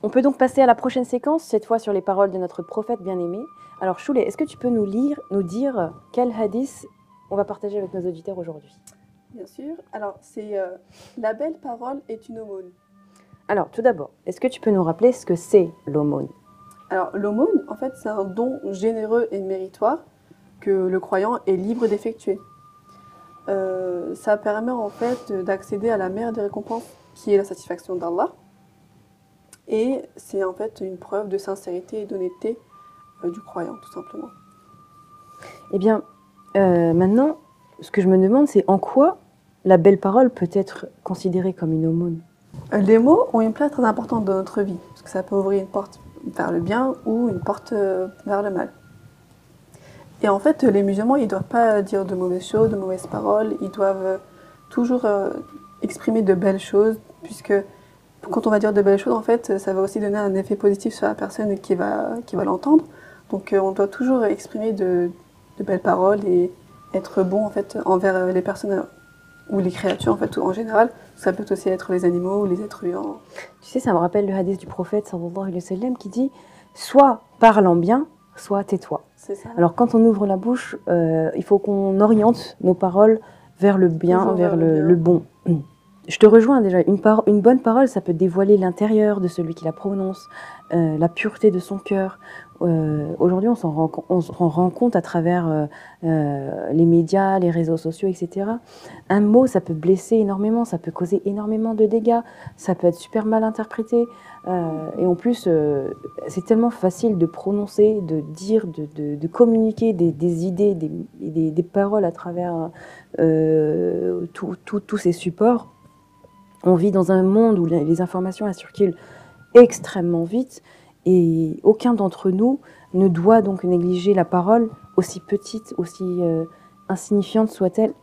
On peut donc passer à la prochaine séquence, cette fois sur les paroles de notre prophète bien-aimé. Alors Choulé, est-ce que tu peux nous dire quel hadith on va partager avec nos auditeurs aujourd'hui? Bien sûr. Alors, c'est la belle parole est une aumône. Alors, tout d'abord, est-ce que tu peux nous rappeler ce que c'est l'aumône? Alors, l'aumône, en fait, c'est un don généreux et méritoire que le croyant est libre d'effectuer. Ça permet en fait d'accéder à la meilleure des récompenses, qui est la satisfaction d'Allah. Et c'est en fait une preuve de sincérité et d'honnêteté du croyant, tout simplement. Eh bien, maintenant, ce que je me demande, c'est en quoi la belle parole peut être considérée comme une aumône? Les mots ont une place très importante dans notre vie, parce que ça peut ouvrir une porte vers le bien ou une porte vers le mal. Et en fait, les musulmans, ils ne doivent pas dire de mauvaises choses, de mauvaises paroles, ils doivent toujours exprimer de belles choses, puisque quand on va dire de belles choses, en fait, ça va aussi donner un effet positif sur la personne qui va l'entendre. Donc on doit toujours exprimer de belles paroles et être bon en fait envers les personnes ou les créatures en fait en général. Ça peut aussi être les animaux ou les êtres vivants. Tu sais, ça me rappelle le hadith du prophète sallallahu alayhi wa sallam qui dit soit parle en bien, soit tais-toi. C'est ça. Alors quand on ouvre la bouche, il faut qu'on oriente nos paroles vers le bien, Toujours vers vers le bien. le bon. Je te rejoins déjà, une bonne parole, ça peut dévoiler l'intérieur de celui qui la prononce, la pureté de son cœur. Aujourd'hui, on s'en rend compte à travers les médias, les réseaux sociaux, etc. Un mot, ça peut blesser énormément, ça peut causer énormément de dégâts, ça peut être super mal interprété. Et en plus, c'est tellement facile de prononcer, de dire, de communiquer des idées, des paroles à travers tous ces supports. On vit dans un monde où les informations elles circulent extrêmement vite et aucun d'entre nous ne doit donc négliger la parole, aussi petite, aussi insignifiante soit-elle.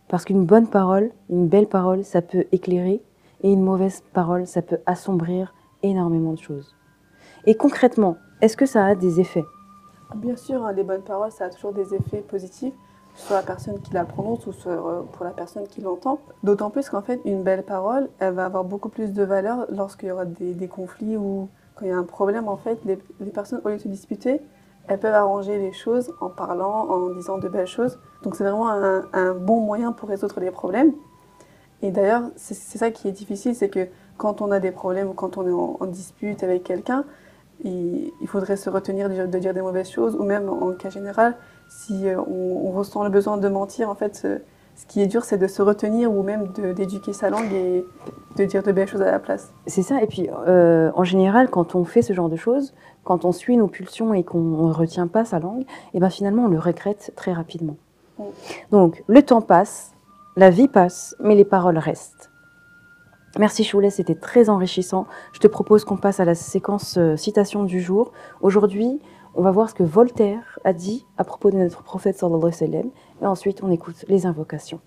Parce qu'une bonne parole, une belle parole, ça peut éclairer et une mauvaise parole, ça peut assombrir énormément de choses. Et concrètement, est-ce que ça a des effets? Bien sûr, hein, les bonnes paroles, ça a toujours des effets positifs sur la personne qui la prononce ou pour la personne qui l'entend. D'autant plus qu'en fait, une belle parole, elle va avoir beaucoup plus de valeur lorsqu'il y aura des conflits ou quand il y a un problème. En fait, les personnes, au lieu de se disputer, elles peuvent arranger les choses en parlant, en disant de belles choses. Donc c'est vraiment un bon moyen pour résoudre les problèmes. Et d'ailleurs, c'est ça qui est difficile, c'est que quand on a des problèmes ou quand on est en dispute avec quelqu'un, il faudrait se retenir de dire des mauvaises choses, ou même en cas général, si on ressent le besoin de mentir, en fait, ce qui est dur, c'est de se retenir ou même d'éduquer sa langue et de dire de belles choses à la place. C'est ça, et puis en général, quand on fait ce genre de choses, quand on suit nos pulsions et qu'on ne retient pas sa langue, et ben finalement on le regrette très rapidement. Donc le temps passe, la vie passe, mais les paroles restent. Merci Choulé, c'était très enrichissant. Je te propose qu'on passe à la séquence citation du jour. Aujourd'hui, on va voir ce que Voltaire a dit à propos de notre prophète sallallahu alayhi wa sallam, et ensuite on écoute les invocations.